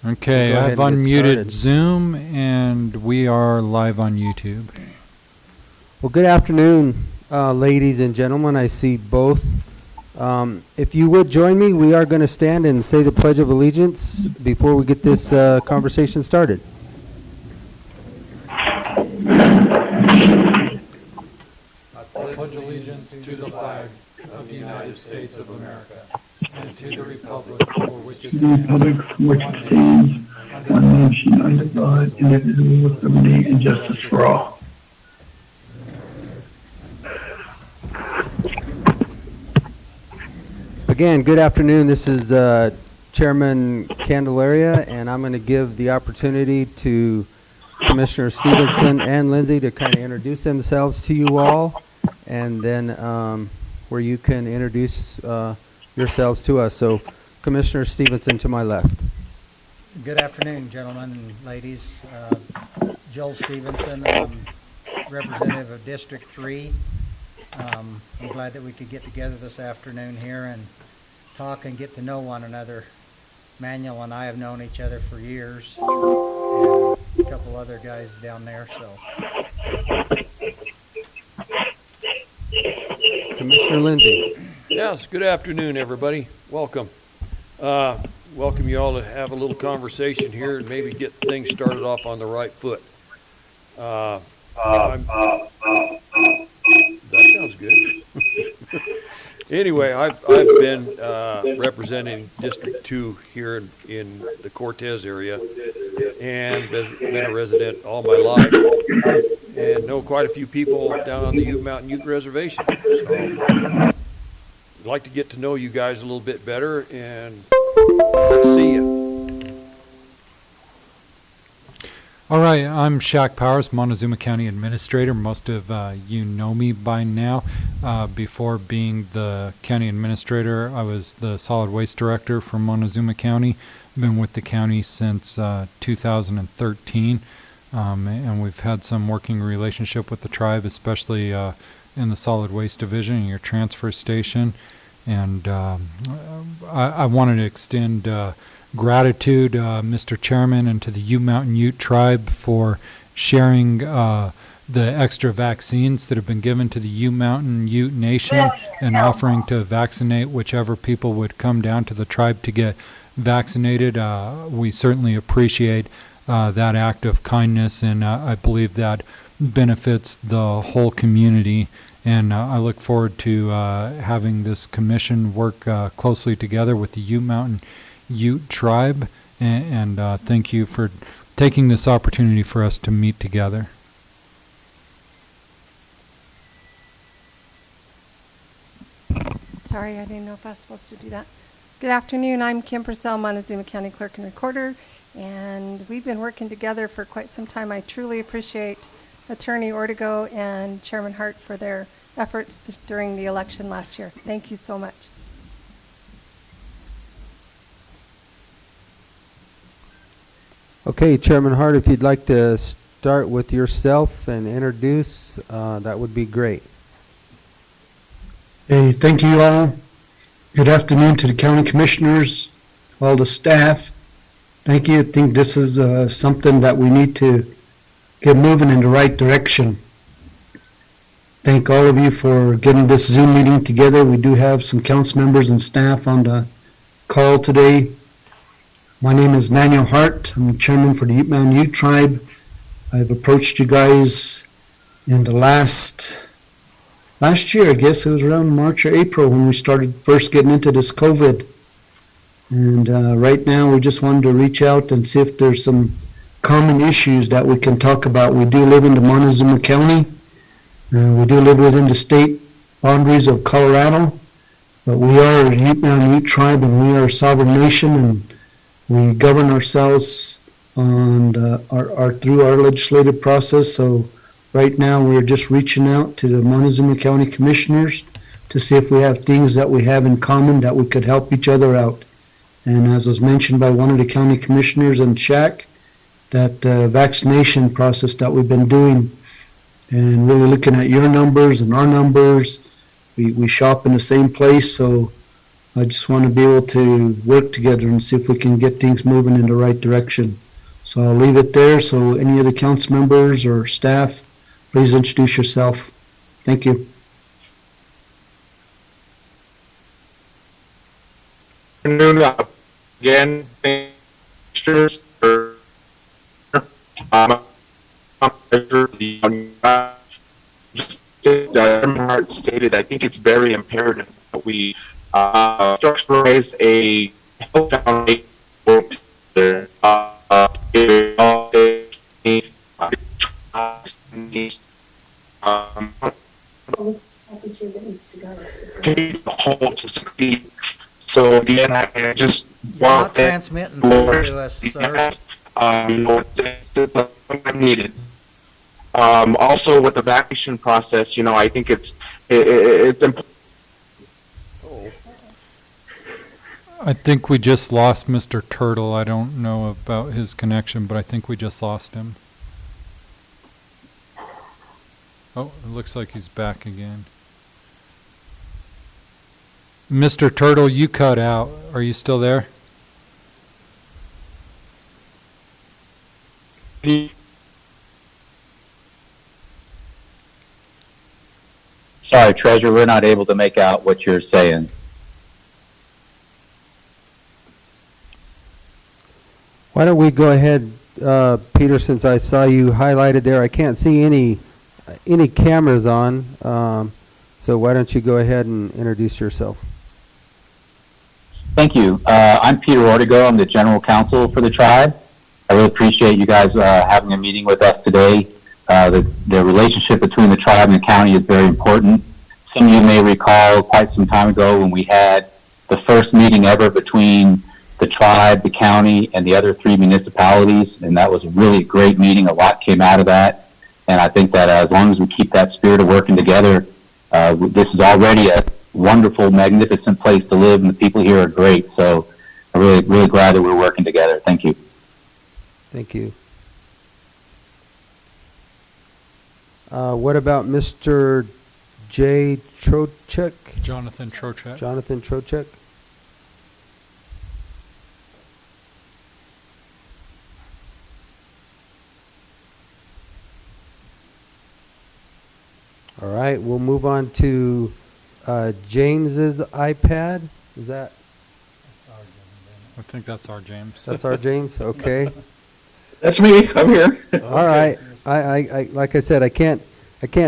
Okay, Go ahead I've and get unmuted started. Zoom and we are live on YouTube. Well, good afternoon, ladies and gentlemen. I see both. If you would join me, we are going to stand and say the Pledge of Allegiance before we get this conversation started. I pledge allegiance to the flag of the United States of America and to the republic for which it The stands, Republic for which it stands, one nation under God, indivisible with liberty and justice for all. Again, good afternoon. This is Chairman Candelaria, and I'm going to give the opportunity to Commissioner Stevenson and Lindsay to kind of introduce themselves to you all, and then where you can introduce yourselves to us. So, Commissioner Stevenson to my left. Good afternoon, gentlemen and ladies. Joel Stevenson, representative of District 3. I'm glad that we could get together this afternoon here and talk and get to know one another. Manuel and I have known each other for years, and a couple other guys down there. So, Commissioner Lindsay. Yes, good afternoon, everybody. Welcome. Welcome you all to have a little conversation here and maybe get things started off on the right foot. That sounds good. Anyway, I've been representing District 2 here in the Cortez area and been a resident all my life and know quite a few people down on the Ute Mountain Ute Reservation. So I'd like to get to know you guys a little bit better, and let's see you. All right, I'm Shaq Powers, Montezuma County Administrator. Most of you know me by now. Before being the County Administrator, I was the Solid Waste Director for Montezuma County. Been with the county since 2013, and we've had some working relationship with the tribe, especially in the Solid Waste Division and your transfer station. And I wanted to extend gratitude, Mr. Chairman, and to the Ute Mountain Ute Tribe for sharing the extra vaccines that have been given to the Ute Mountain Ute Nation and offering to vaccinate whichever people would come down to the tribe to get vaccinated. We certainly appreciate that act of kindness, and I believe that benefits the whole community. And I look forward to having this commission work closely together with the Ute Mountain Ute Tribe, and thank you for taking this opportunity for us to meet together. Sorry, I didn't know if I was supposed to do that. Good afternoon, I'm Kim Purcell, Montezuma County Clerk and Recorder, and we've been working together for quite some time. I truly appreciate Attorney Ortego and Chairman Hart for their efforts during the election last year. Thank you so much. Okay, Chairman Hart, if you'd like to start with yourself and introduce, that would be great. Hey, thank you all. Good afternoon to the county commissioners, all the staff. Thank you. I think this is something that we need to get moving in the right direction. Thank all of you for getting this Zoom meeting together. We do have some council members and staff on the call today. My name is Manuel Hart. I'm the chairman for the Ute Mountain Ute Tribe. I've approached you guys in the last year, I guess it was around March or April when we started first getting into this COVID. And right now we just wanted to reach out and see if there's some common issues that we can talk about. We do live in the Montezuma County. We do live within the state boundaries of Colorado, but we are a Ute Mountain Ute Tribe, and we are a sovereign nation, and we govern ourselves on through our legislative process. So right now we're just reaching out to the Montezuma County Commissioners to see if we have things that we have in common that we could help each other out. And as was mentioned by one of the county commissioners and Shaq, that vaccination process that we've been doing and really looking at your numbers and our numbers. We shop in the same place, so I just want to be able to work together and see if we can get things moving in the right direction. So I'll leave it there. So any of the council members or staff, please introduce yourself. Thank you. Afternoon, again, thanks for just Hart stated, I think it's very imperative that we structuralize a health foundation to succeed. So again, I just You're want not transmitting through to us, sir. It's needed. Also with the vaccination process, I think it's important. Oh, I think we just lost Mr. Turtle. I don't know about his connection, but I think we just lost him. Oh, it looks like he's back again. Mr. Turtle, you cut out. Are you still there? Sorry, Treasurer, we're not able to make out what you're saying. Why don't we go ahead, Peter, since I saw you highlighted there. I can't see any cameras on, so why don't you go ahead and introduce yourself? Thank you. I'm Peter Ortego. I'm the General Counsel for the tribe. I really appreciate you guys having a meeting with us today. The relationship between the tribe and the county is very important. Some of you may recall quite some time ago when we had the first meeting ever between the tribe, the county, and the other 3 municipalities, and that was a really great meeting. A lot came out of that, and I think that as long as we keep that spirit of working together, this is already a wonderful, magnificent place to live, and the people here are great. So I'm really, really glad that we're working together. Thank you. Thank you. What about Mr. J. Trochek? Jonathan Trochet. Jonathan Trochek? All right, we'll move on to James's iPad. Is that, I think that's our James. that's our James? Okay. That's me. I'm here. All right. I like I said, I can't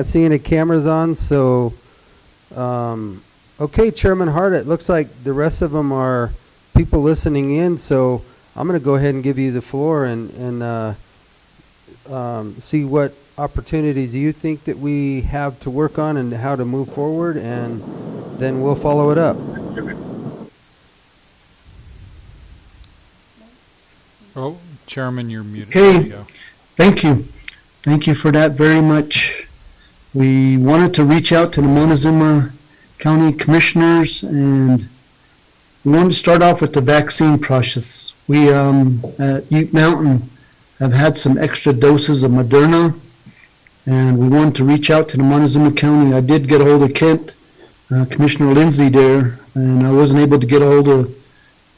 see any cameras on, so okay, Chairman Hart, it looks like the rest of them are people listening in, so I'm going to go ahead and give you the floor and see what opportunities you think that we have to work on and how to move forward, and then we'll follow it up. Oh, Chairman, you're muted. Okay. There you go. Thank you. Thank you for that very much. We wanted to reach out to the Montezuma County Commissioners, and we wanted to start off with the vaccine process. We at Ute Mountain have had some extra doses of Moderna, and we wanted to reach out to the Montezuma County. I did get a hold of Kent, Commissioner Lindsay there, and I wasn't able to get a hold of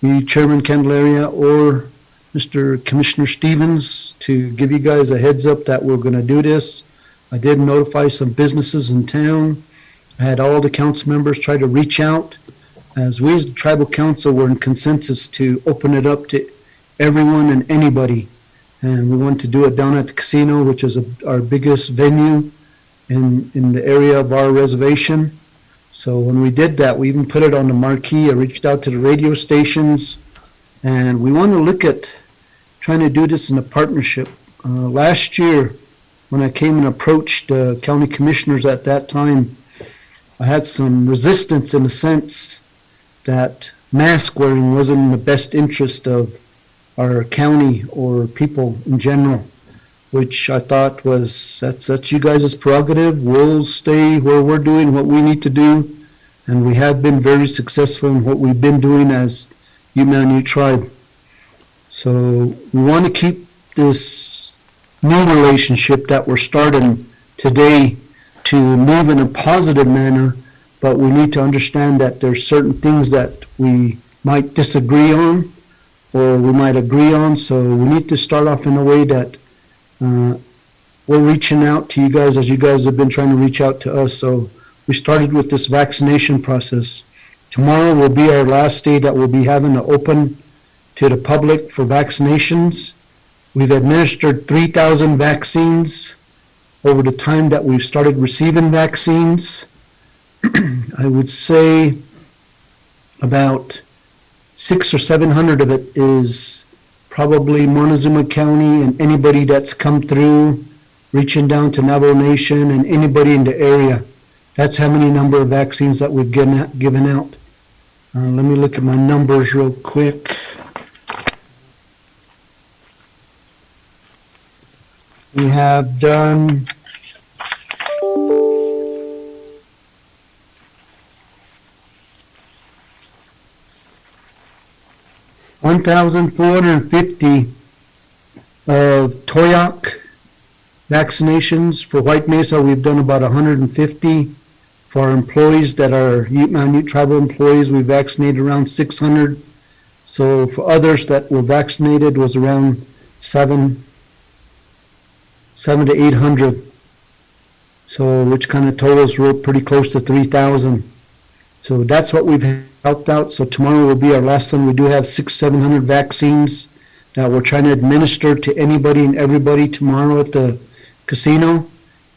the Chairman Candelaria or Mr. Commissioner Stevens to give you guys a heads up that we're going to do this. I did notify some businesses in town. I had all the council members try to reach out. As we as the tribal council were in consensus to open it up to everyone and anybody. And we want to do it down at the casino, which is our biggest venue in the area of our reservation. So when we did that, we even put it on the marquee. I reached out to the radio stations, and we want to look at trying to do this in a partnership. Last year, when I came and approached county commissioners at that time, I had some resistance in the sense that mask wearing wasn't in the best interest of our county or people in general, which I thought was, that's you guys' prerogative. We'll stay where we're doing what we need to do, and we have been very successful in what we've been doing as Ute Tribe. So we want to keep this new relationship that we're starting today to move in a positive manner, but we need to understand that there's certain things that we might disagree on or we might agree on. So we need to start off in a way that we're reaching out to you guys as you guys have been trying to reach out to us. So we started with this vaccination process. Tomorrow will be our last day that we'll be having to open to the public for vaccinations. We've administered 3,000 vaccines over the time that we've started receiving vaccines. I would say about 600 or 700 of it is probably Montezuma County and anybody that's come through, reaching down to Navajo Nation and anybody in the area. That's how many number of vaccines that we've given out. Let me look at my numbers real quick. We have done 1,450 of Toyac vaccinations. For White Mesa, we've done about 150. For our employees that are Ute Mountain Ute tribal employees, we vaccinated around 600. So for others that were vaccinated was around 7 to 800. So which kind of totals were pretty close to 3,000. So that's what we've helped out. So tomorrow will be our last one. We do have 700 vaccines that we're trying to administer to anybody and everybody tomorrow at the casino.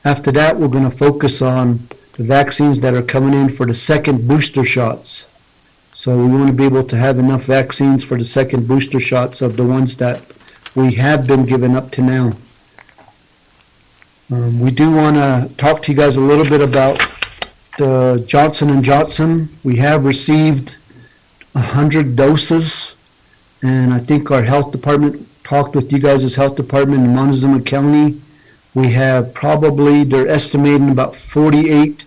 After that, we're going to focus on the vaccines that are coming in for the second booster shots. So we want to be able to have enough vaccines for the second booster shots of the ones that we have been given up to now. We do want to talk to you guys a little bit about the Johnson & Johnson. We have received 100 doses, and I think our health department talked with you guys' health department in Montezuma County. We have probably, they're estimating about 48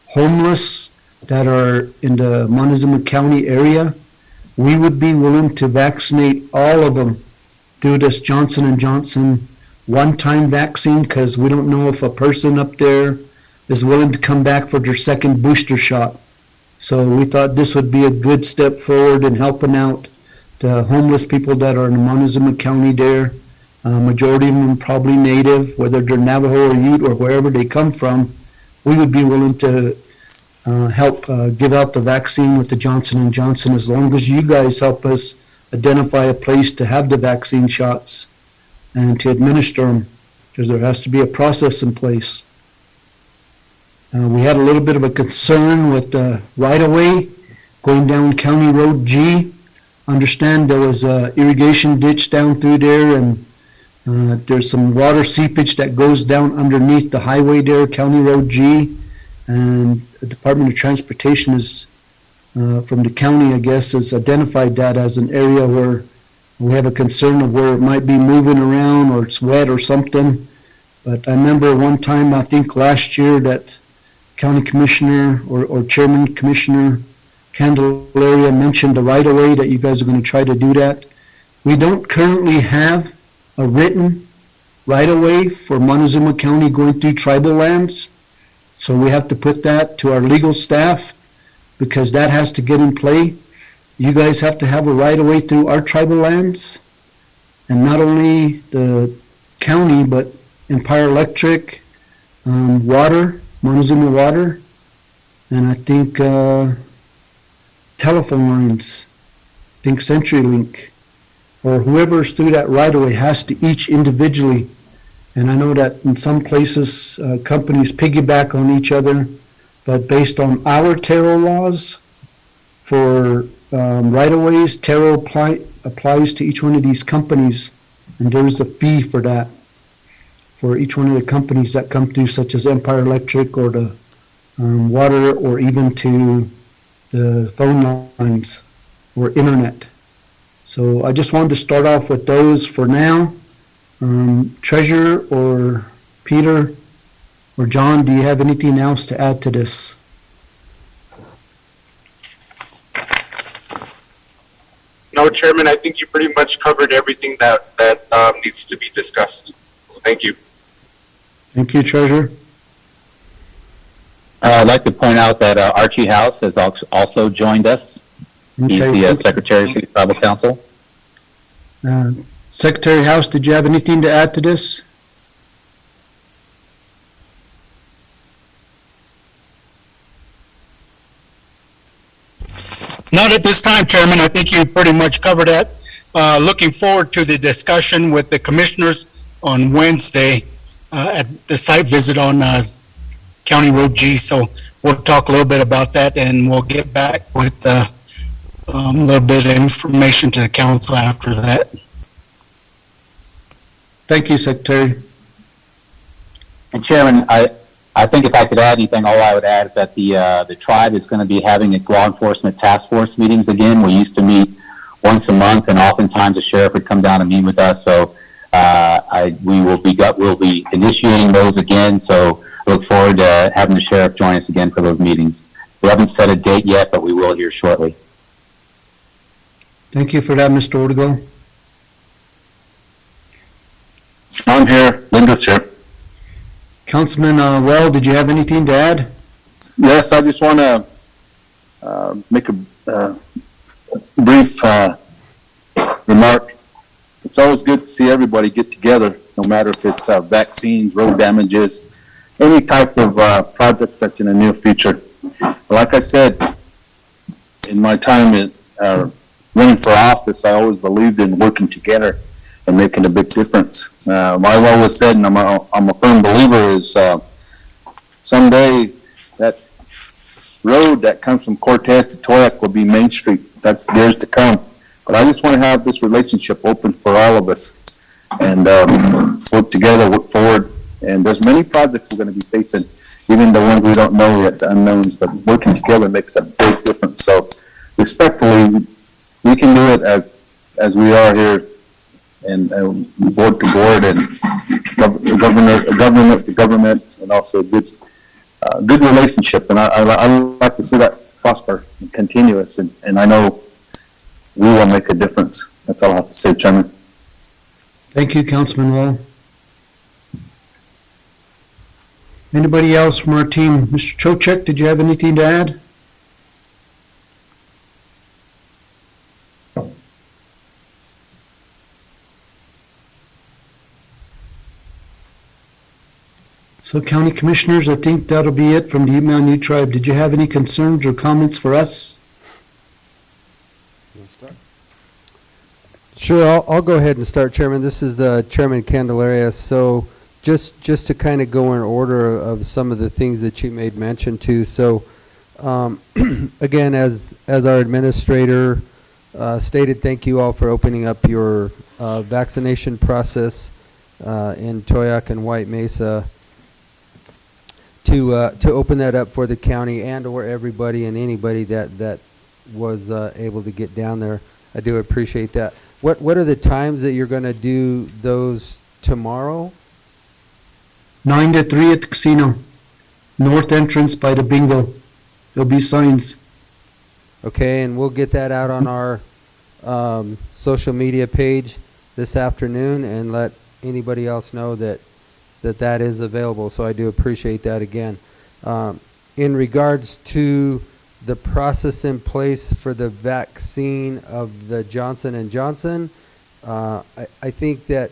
homeless that are in the Montezuma County area. We would be willing to vaccinate all of them through this Johnson & Johnson one-time vaccine, because we don't know if a person up there is willing to come back for their second booster shot. So we thought this would be a good step forward in helping out the homeless people that are in Montezuma County there. Majority of them probably native, whether they're Navajo or Ute or wherever they come from. We would be willing to help give out the vaccine with the Johnson & Johnson as long as you guys help us identify a place to have the vaccine shots and to administer them, because there has to be a process in place. We had a little bit of a concern with the right-of-way going down County Road G. Understand there was a irrigation ditch down through there, and there's some water seepage that goes down underneath the highway there, County Road G. And the Department of Transportation is, from the county, I guess, has identified that as an area where we have a concern of where it might be moving around or it's wet or something. But I remember one time, I think last year, that County Commissioner or Chairman Commissioner Candelaria mentioned the right-of-way, that you guys are going to try to do that. We don't currently have a written right-of-way for Montezuma County going through tribal lands. So we have to put that to our legal staff, because that has to get in play. You guys have to have a right-of-way through our tribal lands, and not only the county, but Empire Electric, water, Montezuma Water, and I think telephone lines, I think CenturyLink, or whoever's through that right-of-way has to each individually. And I know that in some places, companies piggyback on each other, but based on our TARO laws for right-of-ways, TARO applies to each one of these companies, and there's a fee for that, for each one of the companies that come through, such as Empire Electric or the water, or even to the phone lines or internet. So I just wanted to start off with those for now. Treasurer or Peter or John, do you have anything else to add to this? No, Chairman, I think you pretty much covered everything that needs to be discussed. So thank you. Thank you, Treasurer. I'd like to point out that Archie House has also joined us. He's Okay, the Secretary of the Tribal Council. Secretary House, did you have anything to add to this? Not at this time, Chairman. I think you pretty much covered that. Looking forward to the discussion with the commissioners on Wednesday at the site visit on County Road G. So we'll talk a little bit about that, and we'll get back with a little bit of information to the council after that. Thank you, Secretary. And Chairman, I think if I could add anything, all I would add is that the tribe is going to be having its law enforcement task force meetings again. We used to meet once a month, and oftentimes the sheriff would come down and meet with us. So we'll be initiating those again. So I look forward to having the sheriff join us again for those meetings. We haven't set a date yet, but we will here shortly. Thank you for that, Mr. Ortego. I'm here. Linda's here. Councilman Well, did you have anything to add? Yes, I just want to make a brief remark. It's always good to see everybody get together, no matter if it's vaccines, road damages, any type of project that's in the near future. Like I said, in my time in running for office, I always believed in working together and making a big difference. I've always said, and I'm a firm believer, is someday that road that comes from Cortez to Toyac will be Main Street. That's years to come. But I just want to have this relationship open for all of us and work together, work forward. And there's many projects we're going to be facing, even the ones we don't know yet, the unknowns, but working together makes a big difference. So respectfully, we can do it as we are here, and board to board, and government to government, and also a good relationship. And I like to see that prosper and continuous, and I know we will make a difference. That's all I have to say, Chairman. Thank you, Councilman Well. Anybody else from our team? Mr. Chochek, did you have anything to add? So County Commissioners, I think that'll be it from the Email New Tribe. Did you have any concerns or comments for us? Sure, I'll go ahead and start, Chairman. This is Chairman Candelaria. So just to kind of go in order of some of the things that you made mention to. So again, as our administrator stated, thank you all for opening up your vaccination process in Toyac and White Mesa to open that up for the county and or everybody and anybody that was able to get down there. I do appreciate that. What are the times that you're going to do those tomorrow? 9 to 3 at the casino. North entrance by the bingo. There'll be signs. Okay, and we'll get that out on our social media page this afternoon and let anybody else know that is available. So I do appreciate that again. In regards to the process in place for the vaccine of the Johnson & Johnson, I think that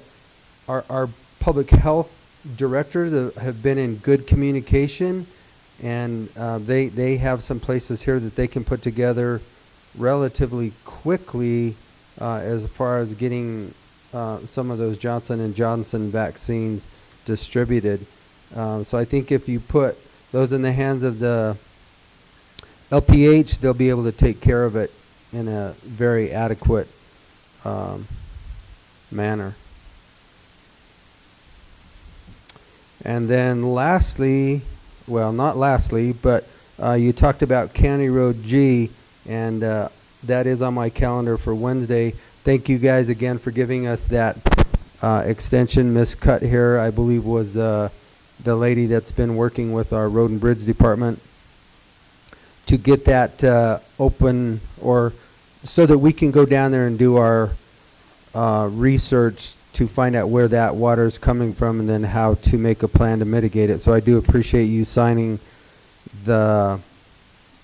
our public health directors have been in good communication, and they have some places here that they can put together relatively quickly as far as getting some of those Johnson & Johnson vaccines distributed. So I think if you put those in the hands of the LPH, they'll be able to take care of it in a very adequate manner. And then lastly, well, not lastly, but you talked about County Road G, and that is on my calendar for Wednesday. Thank you guys again for giving us that extension. Miss Cut here, I believe, was the lady that's been working with our Road and Bridge Department to get that open, or so that we can go down there and do our research to find out where that water is coming from and then how to make a plan to mitigate it. So I do appreciate you signing the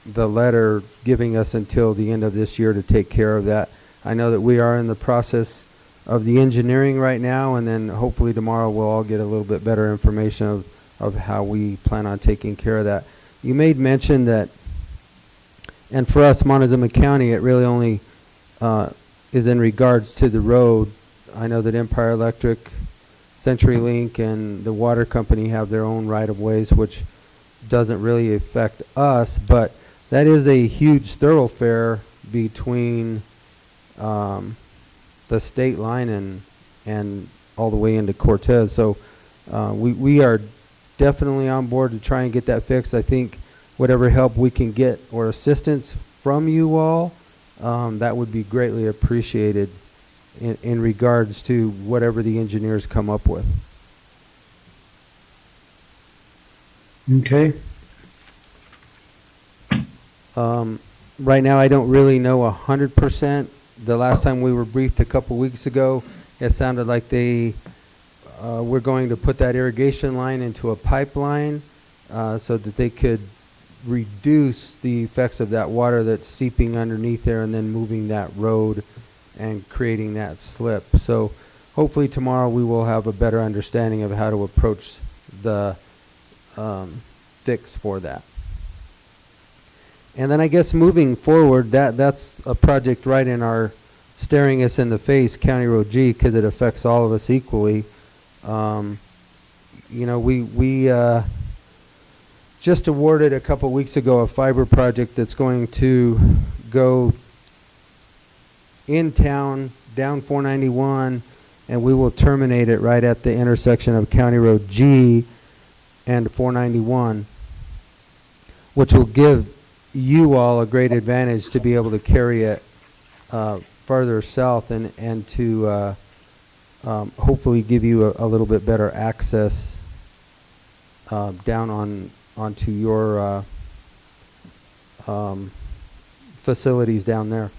the letter giving us until the end of this year to take care of that. I know that we are in the process of the engineering right now, and then hopefully tomorrow we'll all get a little bit better information of how we plan on taking care of that. You made mention that, and for us, Montezuma County, it really only is in regards to the road. I know that Empire Electric, CenturyLink, and the water company have their own right-of-ways, which doesn't really affect us, but that is a huge thoroughfare between the state line and all the way into Cortez. So we are definitely on board to try and get that fixed. I think whatever help we can get or assistance from you all, that would be greatly appreciated in regards to whatever the engineers come up with. Okay. Right now, I don't really know 100%. The last time we were briefed a couple weeks ago, it sounded like they were going to put that irrigation line into a pipeline so that they could reduce the effects of that water that's seeping underneath there and then moving that road and creating that slip. So hopefully tomorrow we will have a better understanding of how to approach the fix for that. And then I guess moving forward, that's a project right in our, staring us in the face, County Road G, because it affects all of us equally. You know, we just awarded a couple weeks ago a fiber project that's going to go in town, down 491, and we will terminate it right at the intersection of County Road G and 491, which will give you all a great advantage to be able to carry it further south and to hopefully give you a little bit better access down onto your facilities down there.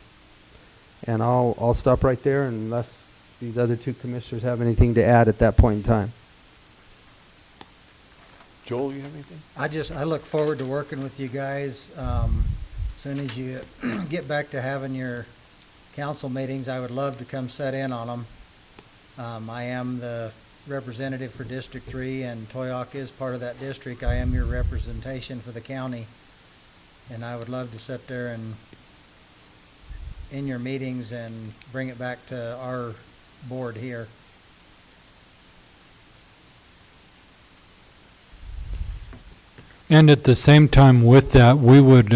And I'll stop right there unless these other two commissioners have anything to add at that point in time. Joel, you have anything? I look forward to working with you guys. Soon as you get back to having your council meetings, I would love to come sit in on them. I am the representative for District 3, and Toyoak is part of that district. I am your representation for the county, and I would love to sit there and in your meetings and bring it back to our board here. And at the same time with that, we would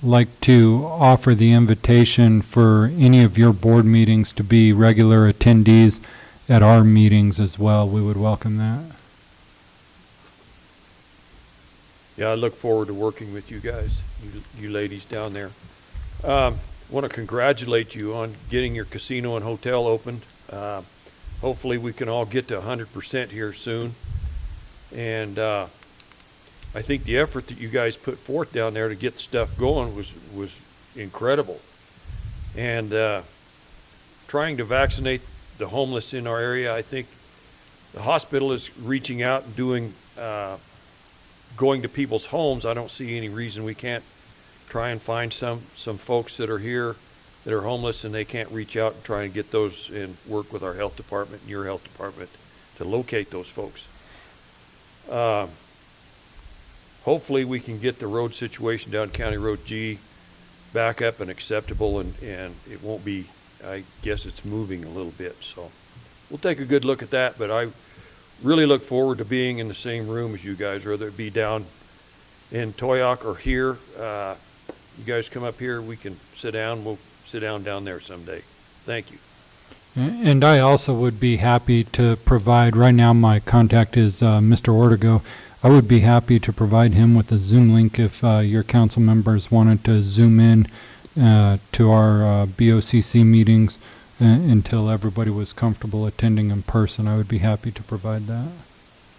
like to offer the invitation for any of your board meetings to be regular attendees at our meetings as well. We would welcome that. Yeah, I look forward to working with you guys, you ladies down there. Want to congratulate you on getting your casino and hotel opened. Hopefully we can all get to 100% here soon. And I think the effort that you guys put forth down there to get stuff going was incredible. And trying to vaccinate the homeless in our area, I think the hospital is reaching out and doing, going to people's homes. I don't see any reason we can't try and find some folks that are here that are homeless and they can't reach out and try and get those and work with our health department and your health department to locate those folks. Hopefully we can get the road situation down County Road G back up and acceptable, and it won't be, I guess it's moving a little bit. So we'll take a good look at that, but I really look forward to being in the same room as you guys, whether it be down in Toyoak or here. You guys come up here, we can sit down. We'll sit down there someday. Thank you. And I also would be happy to provide, right now my contact is Mr. Ortego. I would be happy to provide him with a Zoom link if your council members wanted to Zoom in to our BOCC meetings until everybody was comfortable attending in person. I would be happy to provide that.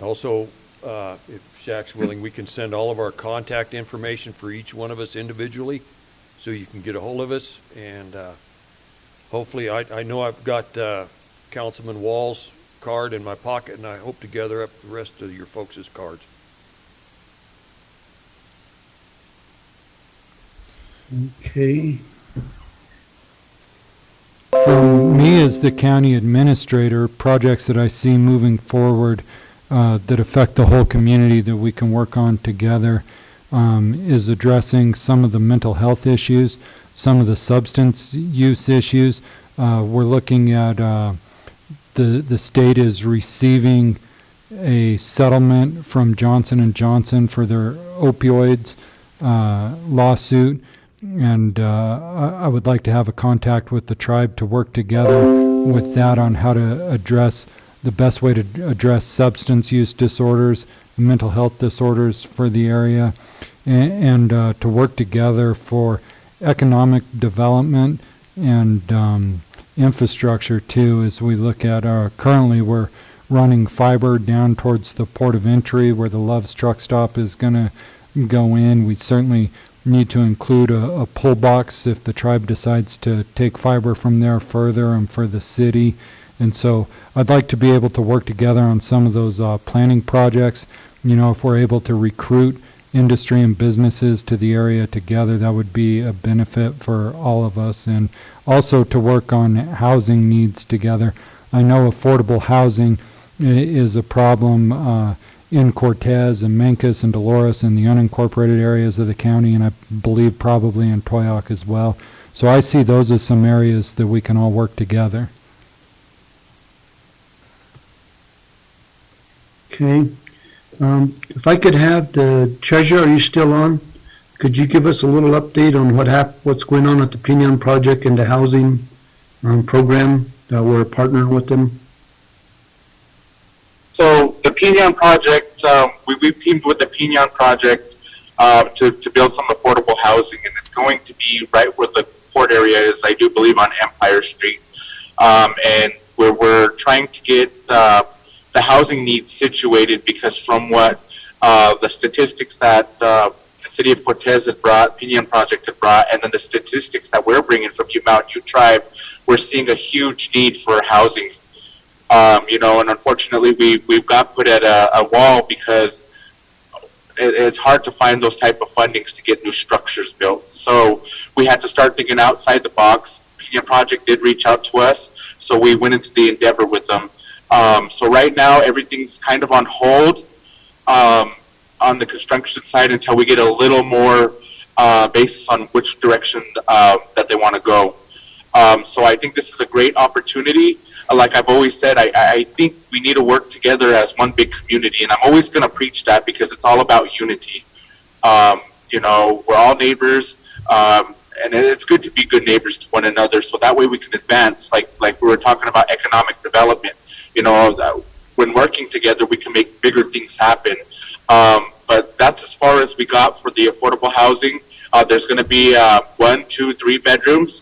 Also, if Shaq's willing, we can send all of our contact information for each one of us individually so you can get a hold of us. And hopefully, I know I've got Councilman Wall's card in my pocket, and I hope to gather up the rest of your folks' cards. Okay. From me as the county administrator, projects that I see moving forward that affect the whole community that we can work on together is addressing some of the mental health issues, some of the substance use issues. We're looking at the state is receiving a settlement from Johnson & Johnson for their opioids lawsuit. And I would like to have a contact with the tribe to work together with that on how to address the best way to address substance use disorders, mental health disorders for the area, and to work together for economic development and infrastructure too. As we look at currently we're running fiber down towards the port of entry where the Love's truck stop is going to go in. We certainly need to include a pull box if the tribe decides to take fiber from there further and for the city. And so I'd like to be able to work together on some of those planning projects. You know, if we're able to recruit industry and businesses to the area together, that would be a benefit for all of us. And also to work on housing needs together. I know affordable housing is a problem in Cortez and Mancos and Dolores and the unincorporated areas of the county, and I believe probably in Toyoak as well. So I see those as some areas that we can all work together. Okay. If I could have the treasurer, are you still on? Could you give us a little update on what's going on at the Pinion Project and the housing program that we're partnering with them? So the Pinion Project, we've teamed with the Pinion Project to build some affordable housing, and it's going to be right where the port area is, I do believe, on Empire Street. And we're trying to get the housing needs situated, because from what the statistics that the City of Cortez had brought, Pinion Project had brought, and then the statistics that we're bringing from Mountain Ute Tribe, we're seeing a huge need for housing. You know, and unfortunately we've got put at a wall because it's hard to find those type of fundings to get new structures built. So we had to start thinking outside the box. Pinion Project did reach out to us, so we went into the endeavor with them. So right now everything's kind of on hold on the construction side until we get a little more basis on which direction that they want to go. So I think this is a great opportunity. Like I've always said, I think we need to work together as one big community, and I'm always going to preach that because it's all about unity. You know, we're all neighbors, and it's good to be good neighbors to one another, so that way we can advance, like we were talking about economic development. You know, when working together, we can make bigger things happen. But that's as far as we got for the affordable housing. There's going to be 1, 2, 3 bedrooms.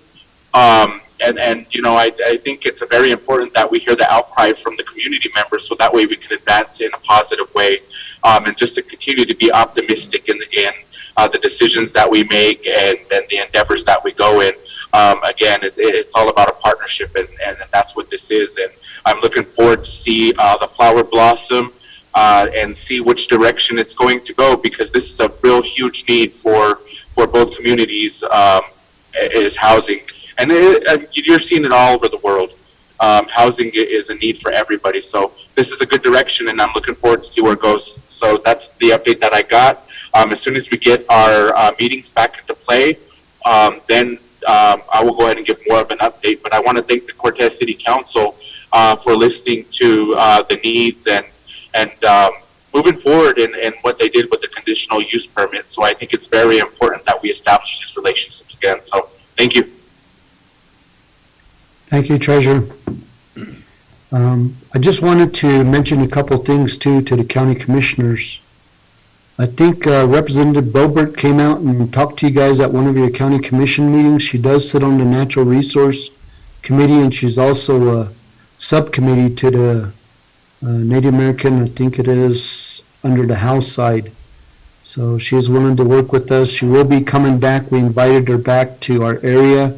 And you know, I think it's very important that we hear the outcry from the community members, so that way we can advance in a positive way, and just to continue to be optimistic in the decisions that we make and the endeavors that we go in. Again, it's all about a partnership, and that's what this is. And I'm looking forward to see the flower blossom and see which direction it's going to go, because this is a real huge need for both communities, is housing. And you're seeing it all over the world. Housing is a need for everybody. So this is a good direction, and I'm looking forward to see where it goes. So that's the update that I got. As soon as we get our meetings back into play, then I will go ahead and give more of an update. But I want to thank the Cortez City Council for listening to the needs and moving forward in what they did with the conditional use permit. So I think it's very important that we establish these relationships again. So thank you. Thank you, Treasurer. I just wanted to mention a couple things too to the county commissioners. I think Representative Bobert came out and talked to you guys at one of your county commission meetings. She does sit on the Natural Resource Committee, and she's also a subcommittee to the Native American, I think it is, under the House side. So she is willing to work with us. She will be coming back. We invited her back to our area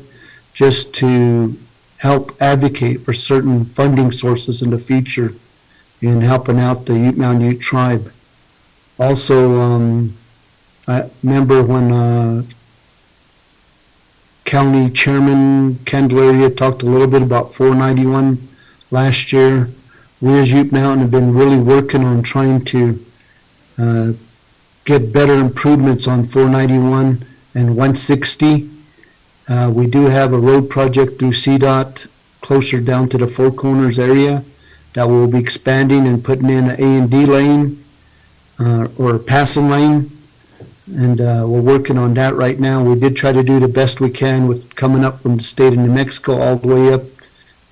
just to help advocate for certain funding sources in the future in helping out the Mountain Ute tribe. Also, I remember when County Chairman Candelaria talked a little bit about 491 last year. We as Ute Mountain have been really working on trying to get better improvements on 491 and 160. We do have a road project through CDOT closer down to the Four Corners area that we'll be expanding and putting in an A&D lane or passing lane. And we're working on that right now. We did try to do the best we can with coming up from the state of New Mexico all the way up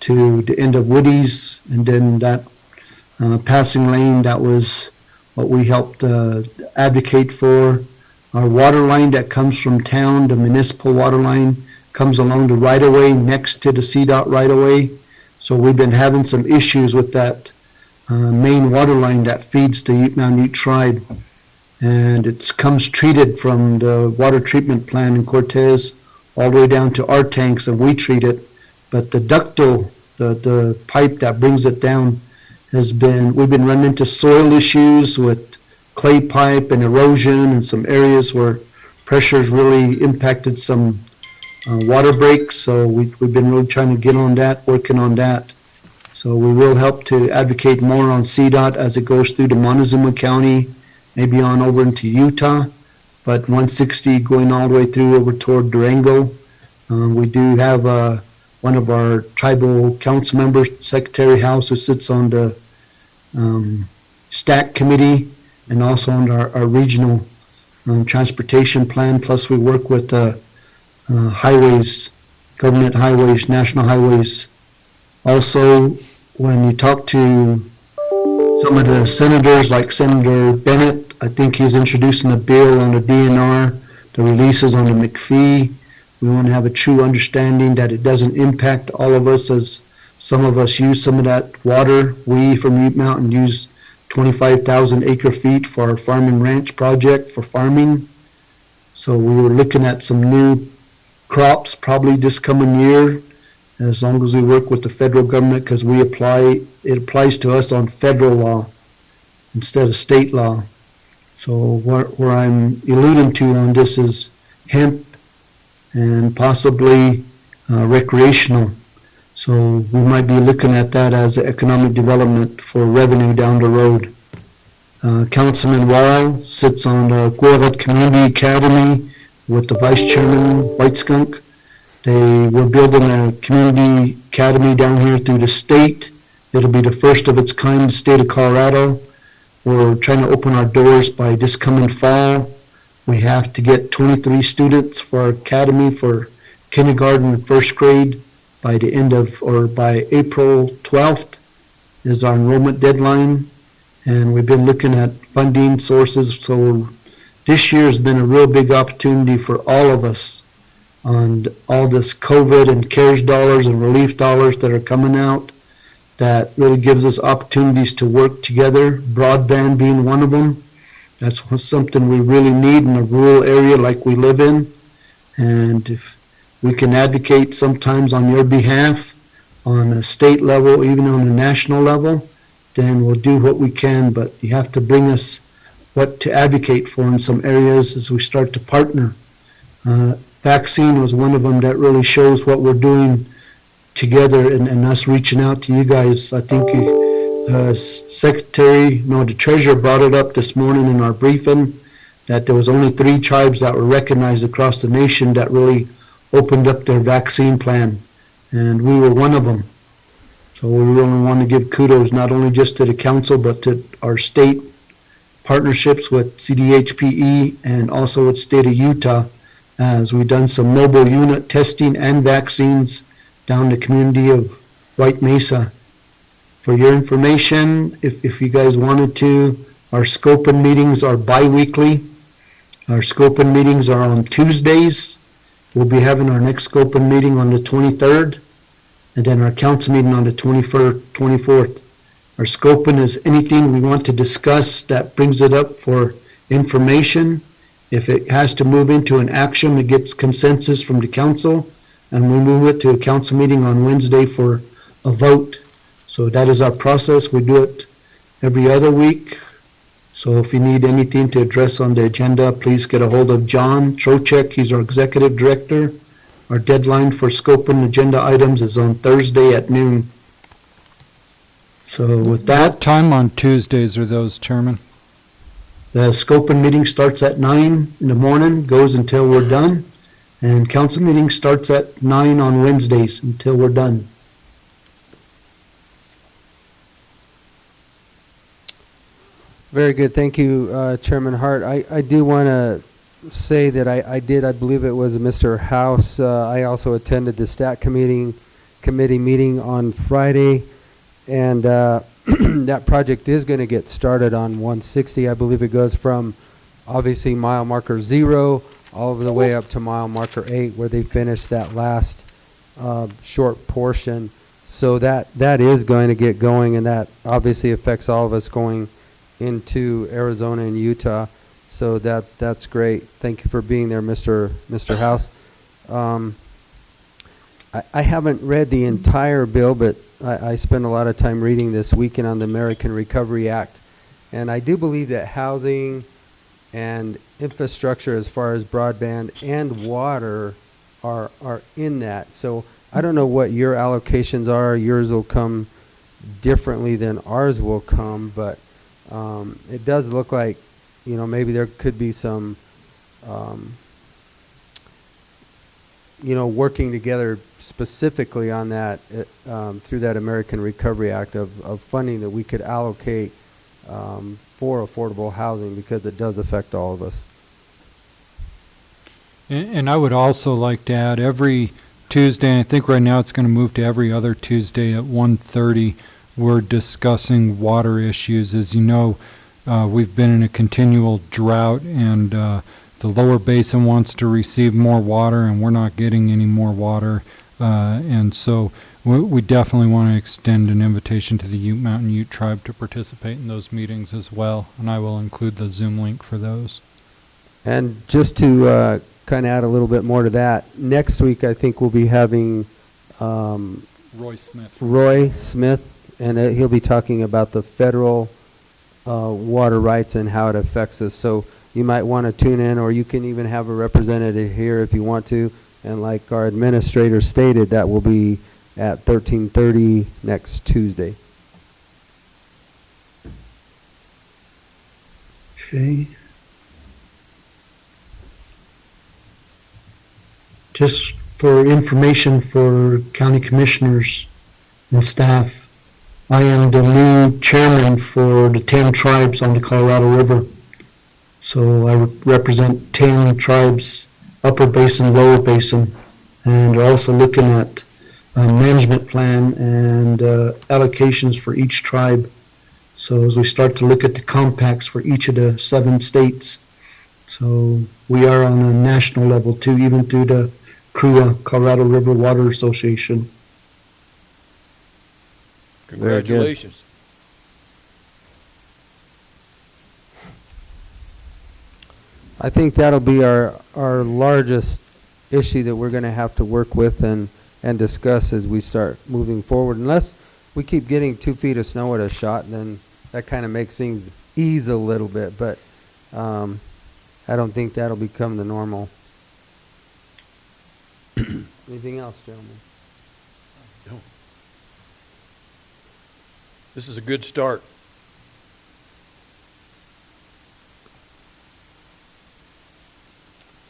to the end of Woody's, and then that passing lane, that was what we helped advocate for. Our water line that comes from town, the municipal water line, comes along the right-of-way next to the CDOT right-of-way. So we've been having some issues with that main water line that feeds the Ute Mountain Ute Tribe. And it comes treated from the water treatment plant in Cortez all the way down to our tanks, and we treat it. But the ductile, the pipe that brings it down, we've been running into soil issues with clay pipe and erosion and some areas where pressure's really impacted some water breaks. So we've been really trying to get on that, working on that. So we will help to advocate more on CDOT as it goes through to Montezuma County, maybe on over into Utah, but 160 going all the way through over toward Durango. We do have one of our tribal council members, Secretary House, who sits on the STAC committee and also on our regional transportation plan. Plus we work with highways, government highways, national highways. Also, when you talk to some of the senators, like Senator Bennett, I think he's introducing a bill on the DNR, the releases on the McPhee. We want to have a true understanding that it doesn't impact all of us, as some of us use some of that water. We from Ute Mountain use 25,000 acre feet for our farm and ranch project for farming. So we were looking at some new crops probably this coming year, as long as we work with the federal government, because it applies to us on federal law instead of state law. So where I'm alluding to on this is hemp and possibly recreational. So we might be looking at that as economic development for revenue down the road. Councilman Wall sits on the Guavat Community Academy with the Vice Chairman, White Skunk. We're building a community academy down here through the state. It'll be the first of its kind in the state of Colorado. We're trying to open our doors by this coming fall. We have to get 23 students for our academy for kindergarten and first grade by the end of, or by April 12th is our enrollment deadline. And we've been looking at funding sources. So this year has been a real big opportunity for all of us on all this COVID and CARES dollars and relief dollars that are coming out. That really gives us opportunities to work together, broadband being one of them. That's something we really need in a rural area like we live in. And if we can advocate sometimes on your behalf on a state level, even on a national level, then we'll do what we can. But you have to bring us what to advocate for in some areas as we start to partner. Vaccine was one of them that really shows what we're doing together and us reaching out to you guys. I think the treasurer brought it up this morning in our briefing that there was only 3 tribes that were recognized across the nation that really opened up their vaccine plan, and we were one of them. So we really want to give kudos not only just to the council but to our state partnerships with CDHPE and also with state of Utah, as we've done some mobile unit testing and vaccines down the community of White Mesa. For your information, if you guys wanted to, our scoping meetings are bi-weekly. Our scoping meetings are on Tuesdays. We'll be having our next scoping meeting on the 23rd, and then our council meeting on the 24th. Our scoping is anything we want to discuss that brings it up for information. If it has to move into an action, it gets consensus from the council, and we move it to a council meeting on Wednesday for a vote. So that is our process. We do it every other week. So if you need anything to address on the agenda, please get a hold of John Trocek. He's our executive director. Our deadline for scoping agenda items is on Thursday at noon. So with that. What time on Tuesdays are those, Chairman? The scoping meeting starts at 9 in the morning, goes until we're done. And council meeting starts at 9 on Wednesdays until we're done. Very good. Thank you, Chairman Hart. I do want to say that I believe it was Mr. House. I also attended the stat committee meeting on Friday, and that project is going to get started on 160. I believe it goes from obviously mile marker 0 all the way up to mile marker 8, where they finished that last short portion. So that is going to get going, and that obviously affects all of us going into Arizona and Utah. So that's great. Thank you for being there, Mr. House. I haven't read the entire bill, but I spent a lot of time reading this weekend on the American Recovery Act. And I do believe that housing and infrastructure as far as broadband and water are in that. So I don't know what your allocations are. Yours will come differently than ours will come, but it does look like, maybe there could be some, working together specifically on that through that American Recovery Act of funding that we could allocate for affordable housing, because it does affect all of us. And I would also like to add, every Tuesday, and I think right now it's going to move to every other Tuesday at 1:30, we're discussing water issues. As you know, we've been in a continual drought, and the lower basin wants to receive more water, and we're not getting any more water. And so we definitely want to extend an invitation to the Ute Mountain Ute Tribe to participate in those meetings as well, and I will include the Zoom link for those. And just to kind of add a little bit more to that, next week I think we'll be having Roy Smith, and he'll be talking about the federal water rights and how it affects us. So you might want to tune in, or you can even have a representative here if you want to. And like our administrator stated, that will be at 13:30 next Tuesday. Okay. Just for information for county commissioners and staff, I am the new chairman for the 10 tribes on the Colorado River. So I represent 10 tribes, upper basin, lower basin, and we're also looking at a management plan and allocations for each tribe. So as we start to look at the compacts for each of the 7 states. So we are on a national level too, even through the CRUA, Colorado River Water Association. Congratulations. I think that'll be our largest issue that we're going to have to work with and discuss as we start moving forward. Unless we keep getting 2 feet of snow at a shot, then that kind of makes things ease a little bit. But I don't think that'll become the normal. Anything else, gentlemen? No. This is a good start.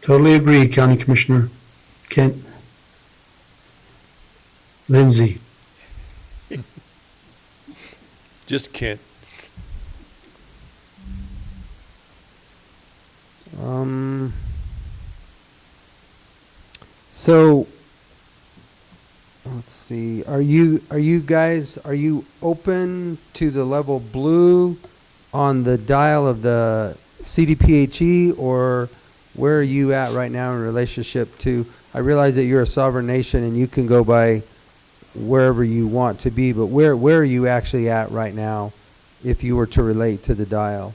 Totally agree, County Commissioner Kent. Lindsay. Just Kent. So let's see. Are you guys open to the level blue on the dial of the CDPHE, or where are you at right now in relationship to? I realize that you're a sovereign nation and you can go by wherever you want to be, but where are you actually at right now if you were to relate to the dial?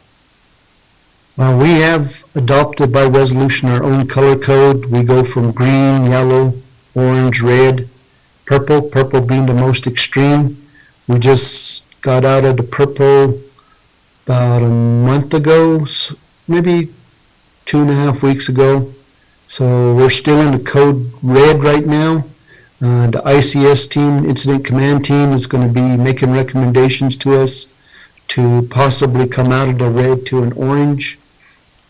Well, we have adopted by resolution our own color code. We go from green, yellow, orange, red, purple, purple being the most extreme. We just got out of the purple about a month ago, maybe 2.5 weeks ago. So we're still in the code red right now. The ICS team, Incident Command Team, is going to be making recommendations to us to possibly come out of the red to an orange.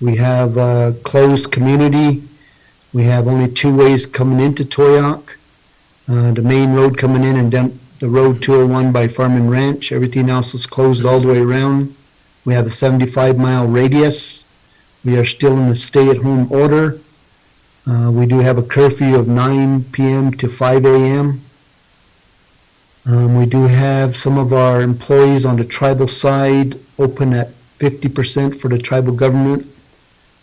We have a closed community. We have only two ways coming into Toyac. The main road coming in and then the road 201 by Farm and Ranch. Everything else is closed all the way around. We have a 75-mile radius. We are still in the stay-at-home order. We do have a curfew of 9 p.m. to 5 a.m. We do have some of our employees on the tribal side open at 50% for the tribal government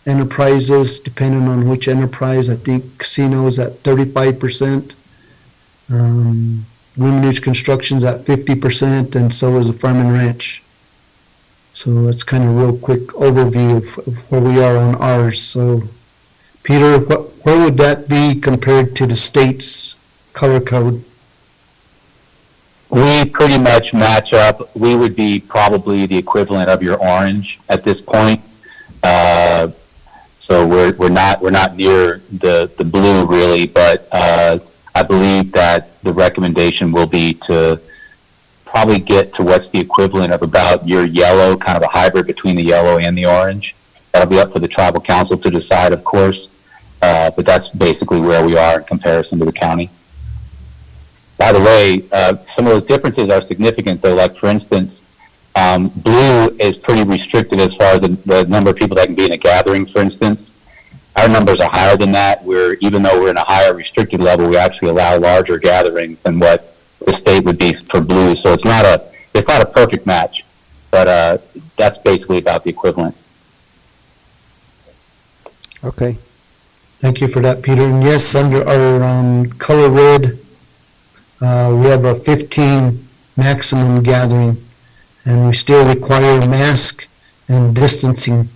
enterprises, depending on which enterprise. I think casinos at 35%. Luminous Construction's at 50%, and so is the Farm and Ranch. So that's kind of a real quick overview of where we are on ours. So, Peter, where would that be compared to the state's color code? We pretty much match up. We would be probably the equivalent of your orange at this point. So we're not near the blue really, but I believe that the recommendation will be to probably get to what's the equivalent of about your yellow, kind of a hybrid between the yellow and the orange. That'll be up for the tribal council to decide, of course, but that's basically where we are in comparison to the county. By the way, some of those differences are significant, though. Like, for instance, blue is pretty restricted as far as the number of people that can be in a gathering, for instance. Our numbers are higher than that. Even though we're in a higher restricted level, we actually allow larger gatherings than what the state would be for blue. So it's not a perfect match, but that's basically about the equivalent. Okay. Thank you for that, Peter. And yes, under our color red, we have a 15 maximum gathering, and we still require a mask and distancing.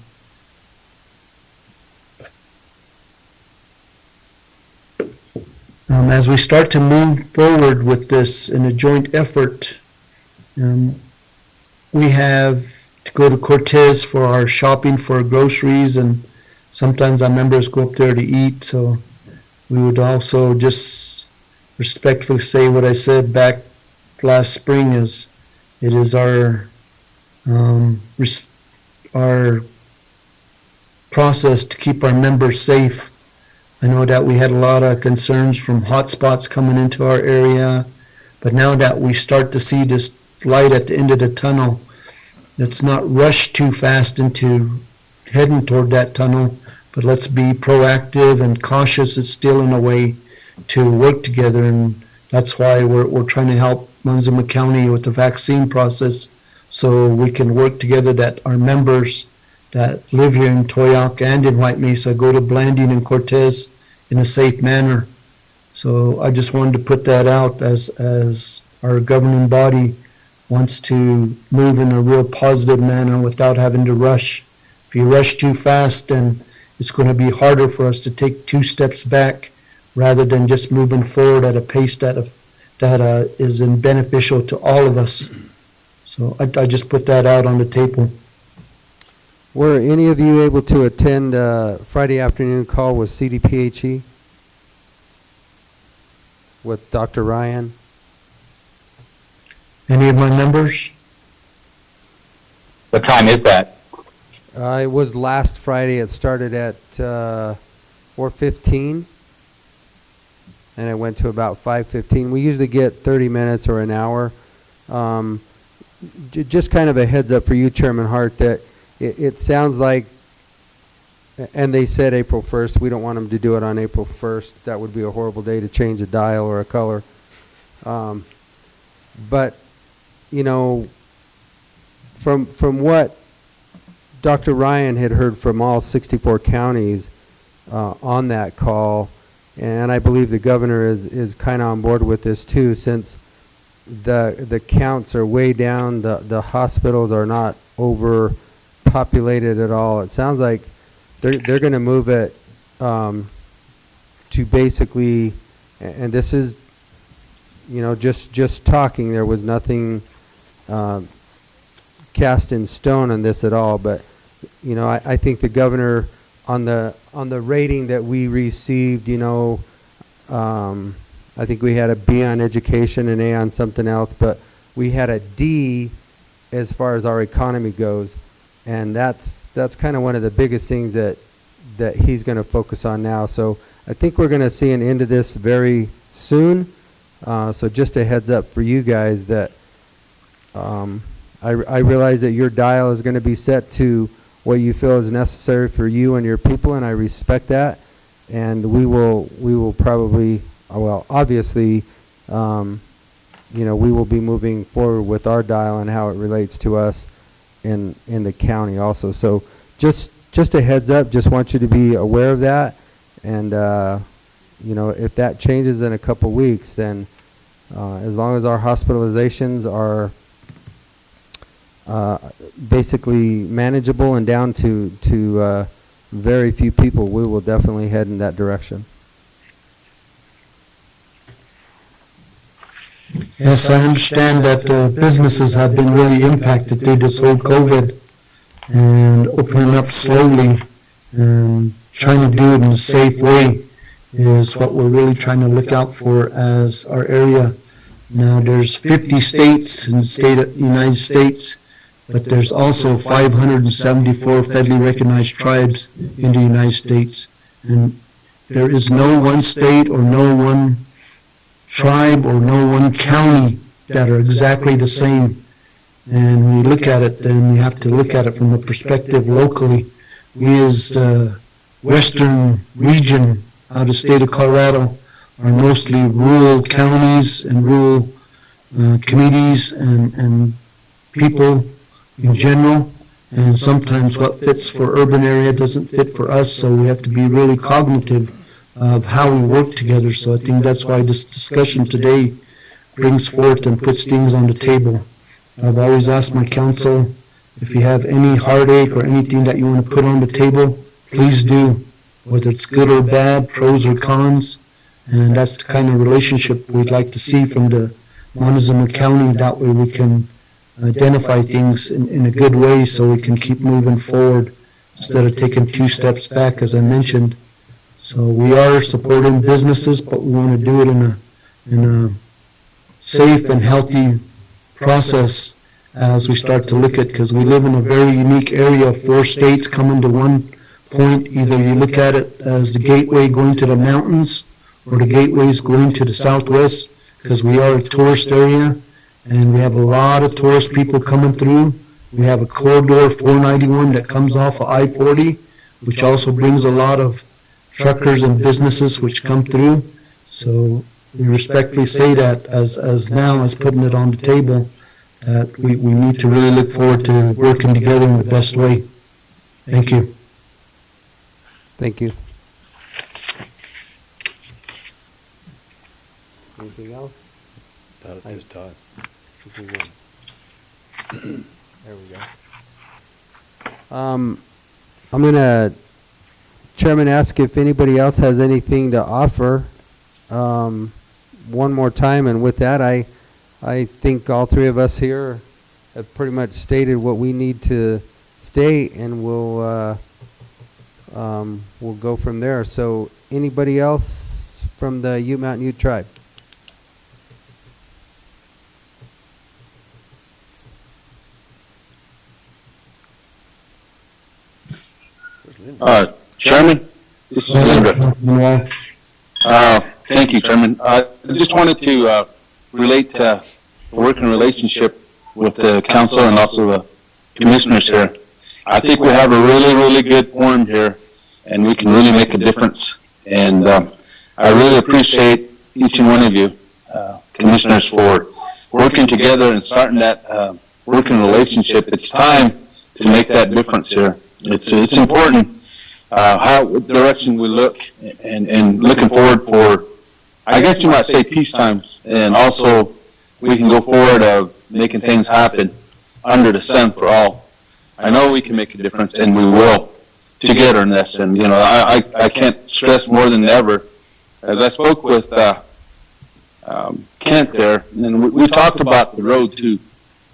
As we start to move forward with this in a joint effort, we have to go to Cortez for our shopping for groceries, and sometimes our members go up there to eat, so we would also just respectfully say what I said back last spring is it is our process to keep our members safe. I know that we had a lot of concerns from hotspots coming into our area, but now that we start to see this light at the end of the tunnel, let's not rush too fast into heading toward that tunnel, but let's be proactive and cautious. It's still in a way to work together, and that's why we're trying to help Montezuma County with the vaccine process, so we can work together, that our members that live here in Toyac and in White Mesa go to Blanding and Cortez in a safe manner. So I just wanted to put that out as our governing body wants to move in a real positive manner without having to rush. If you rush too fast, then it's going to be harder for us to take 2 steps back rather than just moving forward at a pace that is beneficial to all of us. So I just put that out on the table. Were any of you able to attend Friday afternoon call with CDPHE? With Dr. Ryan? Any of my members? What time is that? It was last Friday. It started at 4:15, and it went to about 5:15. We usually get 30 minutes or an hour. Just kind of a heads up for you, Chairman Hart, that it sounds like, and they said April 1st. We don't want them to do it on April 1st. That would be a horrible day to change a dial or a color. But, you know, from what Dr. Ryan had heard from all 64 counties on that call, and I believe the governor is kind of on board with this too, since the counts are way down, the hospitals are not overpopulated at all. It sounds like they're going to move it to basically, and this is, you know, just talking. There was nothing cast in stone on this at all, but you know, I think the governor on the rating that we received, I think we had a B on education, an A on something else, but we had a D as far as our economy goes. And that's kind of one of the biggest things that he's going to focus on now. So I think we're going to see an end to this very soon. So just a heads up for you guys that I realize that your dial is going to be set to what you feel is necessary for you and your people, and I respect that. And we will probably, well, obviously, we will be moving forward with our dial and how it relates to us in the county also. So just a heads up, just want you to be aware of that. And, if that changes in a couple weeks, then as long as our hospitalizations are basically manageable and down to very few people, we will definitely head in that direction. Yes, I understand that businesses have been really impacted through this whole COVID and opening up slowly and trying to do it in a safe way is what we're really trying to look out for as our area. Now, there's 50 states in the United States, but there's also 574 federally recognized tribes in the United States. And there is no one state or no one tribe or no one county that are exactly the same. And when you look at it, then you have to look at it from a perspective locally. We as the western region out of the state of Colorado are mostly rural counties and rural communities and people in general. And sometimes what fits for urban area doesn't fit for us, so we have to be really cognitive of how we work together. So I think that's why this discussion today brings forth and puts things on the table. I've always asked my council, if you have any heartache or anything that you want to put on the table, please do, whether it's good or bad, pros or cons. And that's the kind of relationship we'd like to see from the Montezuma County. That way we can identify things in a good way so we can keep moving forward instead of taking 2 steps back, as I mentioned. So we are supporting businesses, but we want to do it in a safe and healthy process as we start to look at, because we live in a very unique area, 4 states coming to one point. Either you look at it as the gateway going to the mountains or the gateways going to the southwest, because we are a tourist area and we have a lot of tourist people coming through. We have a corridor 491 that comes off of I-40, which also brings a lot of truckers and businesses which come through. So we respectfully say that as now as putting it on the table, that we need to really look forward to working together in the best way. Thank you. Thank you. Anything else? Not at this time. There we go. I'm going to, Chairman, ask if anybody else has anything to offer one more time. And with that, I think all 3 of us here have pretty much stated what we need to state, and we'll go from there. So anybody else from the Ute Mountain Ute tribe? Chairman, this is Linda. Thank you, Chairman. I just wanted to relate to the working relationship with the council and also the commissioners here. I think we have a really, really good forum here, and we can really make a difference. And I really appreciate each and one of you, commissioners, for working together and starting that working relationship. It's time to make that difference here. It's important what direction we look and looking forward for, I guess you might say, peace times, and also we can go forward of making things happen under the sun for all. I know we can make a difference, and we will together in this. And I can't stress more than ever, as I spoke with Kent there, and we talked about the road to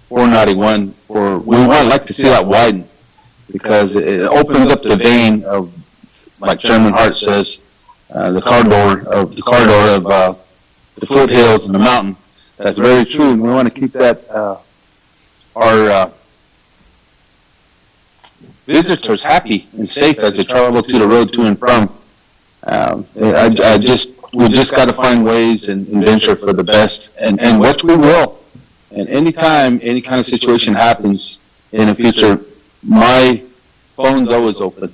491, we would like to see that widen, because it opens up the vein of like Chairman Hart says, the corridor of the foothills and the mountain. That's very true, and we want to keep that our visitors happy and safe as they travel to the road to and from. We just got to find ways and venture for the best, and which we will. And anytime any kind of situation happens in the future, my phone's always open,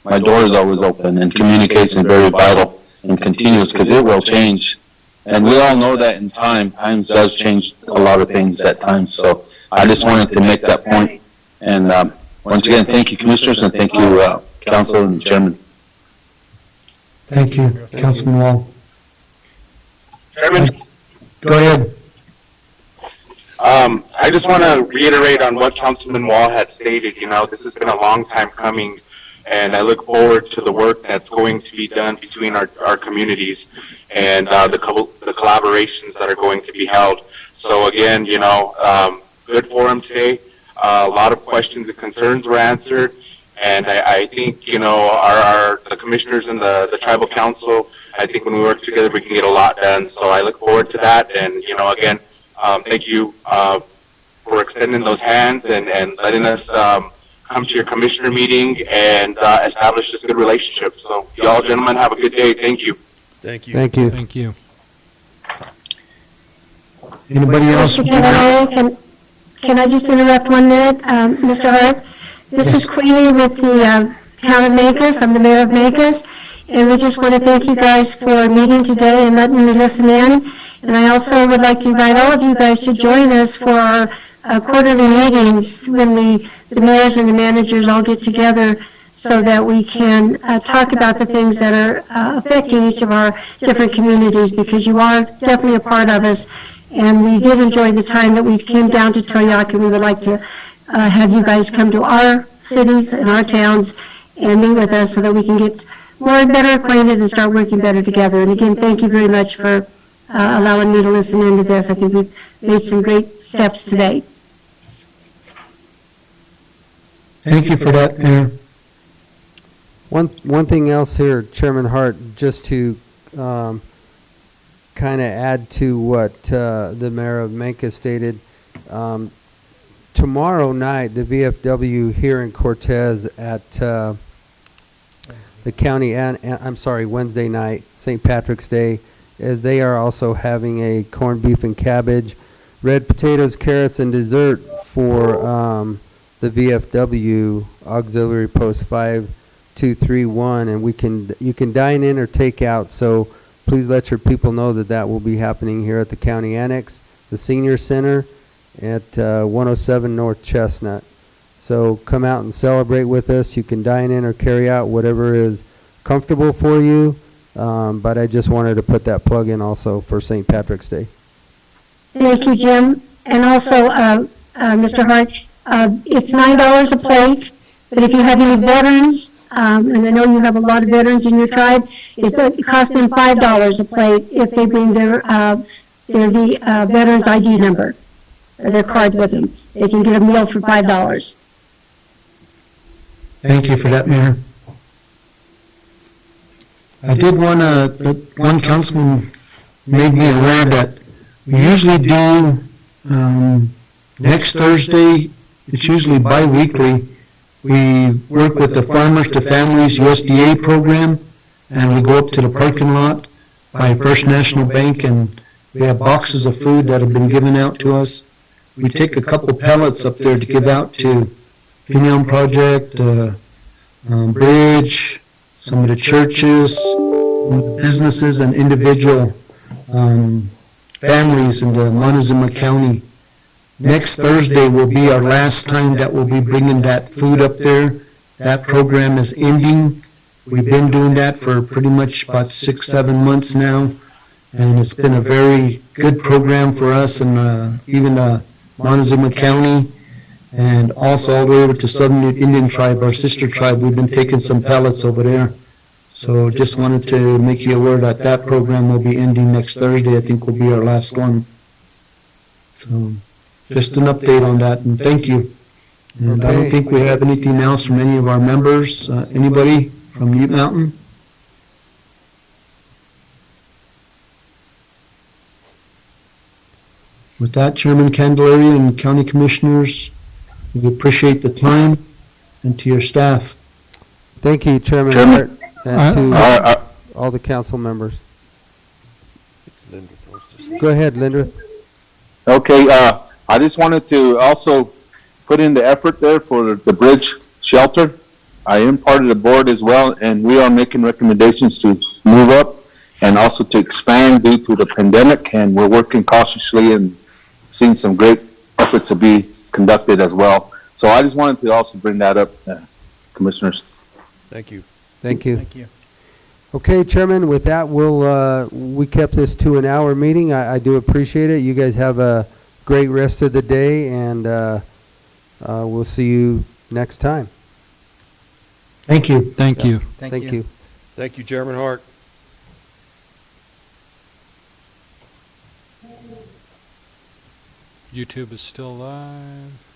my door is always open, and communication is very vital and continuous because it will change. And we all know that in time. Times does change a lot of things at times. So I just wanted to make that point. And once again, thank you, Commissioners, and thank you, Council and Chairman. Thank you, Councilman Wall. Chairman, Go ahead. I just want to reiterate on what Councilman Wall had stated. You know, this has been a long time coming, and I look forward to the work that's going to be done between our communities and the collaborations that are going to be held. So again, you know, good forum today. A lot of questions and concerns were answered, and I think, you know, the commissioners and the tribal council, I think when we work together, we can get a lot done. So I look forward to that, and, you know, again, thank you for extending those hands and letting us come to your commissioner meeting and establish this good relationship. So y'all gentlemen have a good day. Thank you. Thank you. Thank you. Thank you. Anybody else? Mr. Cavallari, can I just interrupt 1 minute? Mr. Hart, this is Queenie with the Town of Macon. I'm the mayor of Macon. And we just want to thank you guys for meeting today and letting me listen in. And I also would like to invite all of you guys to join us for our quarterly meetings when the mayors and the managers all get together so that we can talk about the things that are affecting each of our different communities, because you are definitely a part of us. And we did enjoy the time that we came down to Toyaka. We would like to have you guys come to our cities and our towns and meet with us so that we can get more and better acquainted and start working better together. And again, thank you very much for allowing me to listen into this. I think we've made some great steps today. Thank you for that, Mayor. One thing else here, Chairman Hart, just to kind of add to what the mayor of Manka stated. Tomorrow night, the VFW here in Cortez at the county, Wednesday night, St. Patrick's Day, as they are also having a corned beef and cabbage, red potatoes, carrots, and dessert for the VFW Auxiliary Post 5231, and you can dine in or take out. So please let your people know that will be happening here at the County Annex, the Senior Center at 107 North Chestnut. So come out and celebrate with us. You can dine in or carry out, whatever is comfortable for you. But I just wanted to put that plug in also for St. Patrick's Day. Thank you, Jim. And also, Mr. Hart, it's $9 a plate, but if you have any veterans, and I know you have a lot of veterans in your tribe, it costs them $5 a plate if they bring their veterans ID number or their card with them. They can get a meal for $5. Thank you for that, Mayor. I did want to, one councilman made me aware that we usually do, next Thursday, it's usually bi-weekly, we work with the Farmers to Families USDA program, and we go up to the parking lot by First National Bank, and we have boxes of food that have been given out to us. We take a couple pallets up there to give out to Pinion Project, Bridge, some of the churches, businesses, and individual families in the Montezuma County. Next Thursday will be our last time that we'll be bringing that food up there. That program is ending. We've been doing that for pretty much about 6-7 months now, and it's been a very good program for us and even Montezuma County, and also all the way over to Southern Indian Tribe, our sister tribe. We've been taking some pallets over there. So just wanted to make you aware that that program will be ending next Thursday. I think will be our last one. So just an update on that, and thank you. And I don't think we have anything else from any of our members. Anybody? from Mute Mountain. With that, Chairman Candelaria and County Commissioners, we appreciate the time, and to your staff. Thank you, Chairman Chairman. Hart, and to Uh, all the council members. It's Linda. Go ahead, Linda. Okay, I just wanted to also put in the effort there for the bridge shelter. I am part of the board as well, and we are making recommendations to move up and also to expand due to the pandemic, and we're working cautiously and seeing some great efforts to be conducted as well. So I just wanted to also bring that up, Commissioners. Thank you. Thank you. Thank you. Okay, Chairman, with that, we kept this to an hour meeting. I do appreciate it. You guys have a great rest of the day, and we'll see you next time. Thank you. Thank you. Thank you. Thank you, Chairman Hart. YouTube is still live.